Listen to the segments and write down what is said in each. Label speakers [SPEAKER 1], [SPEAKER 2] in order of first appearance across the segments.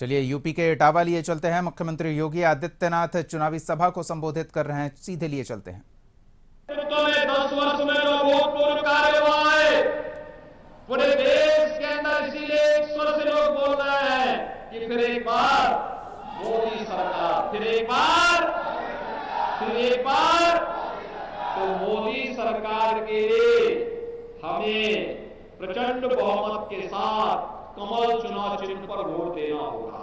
[SPEAKER 1] चलिए यूपी के इटावा लिए चलते हैं। मुख्यमंत्री योगी आदित्यनाथ चुनावी सभा को संबोधित कर रहे हैं, सीधे लिए चलते हैं।
[SPEAKER 2] 10 वर्ष में जो भूतपूर्व कार्य हुआ है पूरे देश के अंदर, इसीलिए एक स्वर से लोग बोल रहे हैं कि फिर एक बार मोदी सरकार, फिर एक बार तो मोदी सरकार के लिए हमें प्रचंड बहुमत के साथ कमल चुनाव चिन्ह पर वोट देना होगा।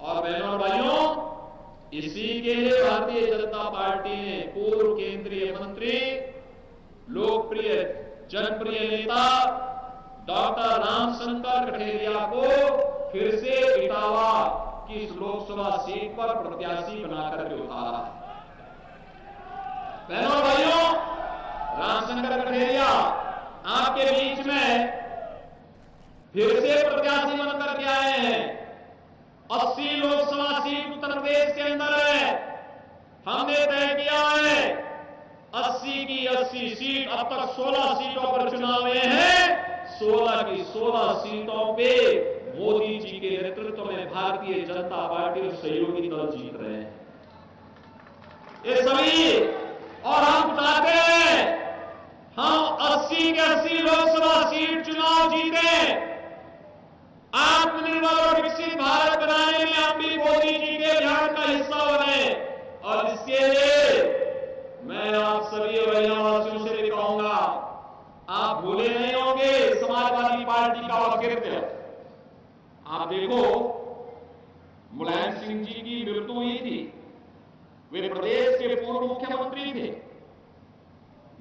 [SPEAKER 2] और बहनों और भाइयों, इसी के लिए भारतीय जनता पार्टी ने पूर्व केंद्रीय मंत्री, लोकप्रिय जनप्रिय नेता डॉक्टर रामशंकर कठेरिया को फिर से इटावा की इस लोकसभा सीट पर प्रत्याशी बनाकर के उतारा है। बहनों और भाइयों, रामशंकर कठेरिया आपके बीच में फिर से प्रत्याशी बनकर के आए हैं। 80 लोकसभा सीट उत्तर प्रदेश के अंदर है। हमने तय किया है 80 की 80 सीट, अब तक 16 सीटों पर चुनाव हुए हैं। 16 की 16 सीटों पे मोदी जी के नेतृत्व में भारतीय जनता पार्टी और सहयोगी दल जीत रहे हैं। ये सभी, और हम चाहते हैं हम 80 के 80 लोकसभा सीट चुनाव जीते, आत्मनिर्भर और विकसित भारत बनाने में हम भी मोदी जी के अभियान का हिस्सा बने। और इसके लिए मैं आप सभी हरियाणवासियों से भी कहूंगा, आप भूले नहीं होंगे समाजवादी पार्टी का वक्तव्य। आप देखो, मुलायम सिंह जी की मृत्यु हुई थी, वे प्रदेश के पूर्व मुख्यमंत्री थे।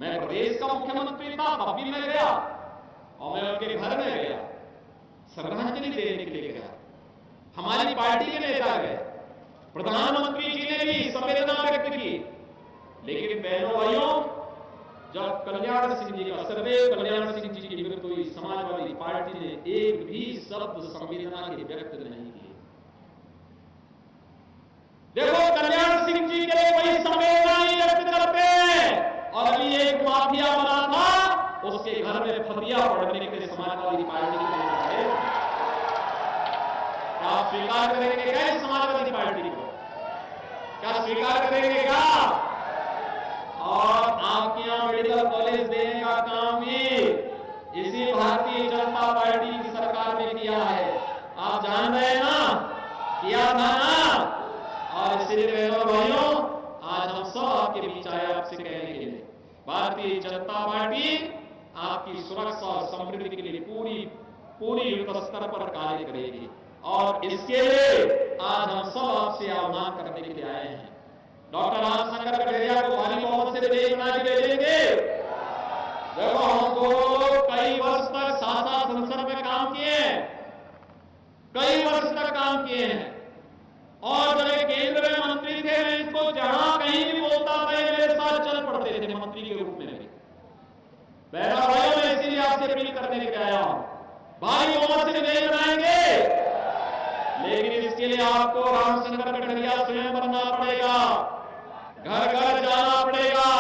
[SPEAKER 2] मैं प्रदेश का मुख्यमंत्री था, तब भी मैं गया और मैं उनके घर में गया, श्रद्धांजलि देने के लिए गया। हमारी पार्टी के नेता गए, प्रधानमंत्री जी ने भी संवेदना व्यक्त की। लेकिन बहनों भाइयों, जब कल्याण सिंह जी का, सर्वदेव कल्याण सिंह जी की मृत्यु हुई, समाजवादी पार्टी ने एक भी शब्द संवेदना के व्यक्त नहीं किए। देखो, कल्याण सिंह जी के लिए कोई संवेदना नहीं व्यक्त करते हैं। और अभी एक माफिया बना था, उसके घर में फतिया पड़ने के लिए समाजवादी पार्टी के नेता है। क्या आप स्वीकार करेंगे क्या इस समाजवादी पार्टी को? क्या स्वीकार करेंगे क्या? और आपके यहां मेडिकल कॉलेज देने का काम भी इसी भारतीय जनता पार्टी की सरकार ने किया है। आप जान रहे हैं ना, किया था ना। और इसलिए बहनों भाइयों, आज हम सब आपके बीच आए आपसे कहने के लिए, भारतीय जनता पार्टी आपकी सुरक्षा और समृद्धि के लिए पूरी युद्ध स्तर पर कार्य करेगी। और इसके लिए आज हम सब आपसे आह्वान करने के लिए आए हैं। डॉक्टर रामशंकर कठेरिया को भारी बहुमत से विजयी बना के भेजेंगे। देखो, हम दोनों लोग कई वर्ष तक साथ संसद में काम किए हैं, कई वर्ष तक काम किए हैं। और जब एक केंद्र में मंत्री थे, मैं इनको जहां कहीं भी बोलता था मेरे साथ चल पड़ते थे मंत्री के रूप में। बहनों भाइयों, मैं इसीलिए आपसे अपील करने के लिए आया हूं, भारी बहुमत से विजयी बनाएंगे। लेकिन इसके लिए आपको रामशंकर कठेरिया स्वयं बनना पड़ेगा, घर घर जाना पड़ेगा।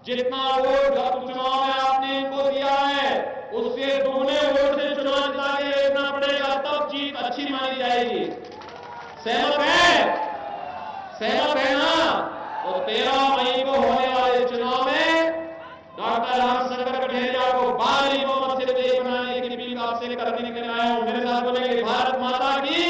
[SPEAKER 2] जितना वोट गत चुनाव में आपने इनको दिया है, उससे दुगने वोट से चुनाव जिता के लेना पड़ेगा, तब जीत अच्छी मानी जाएगी। सहमत है ना? तो 13 मई को होने वाले चुनाव में डॉक्टर रामशंकर कठेरिया को भारी बहुमत से विजयी बनाने की अपील आपसे करने के लिए आया हूं। मेरे साथ बोलेंगे, भारत माता की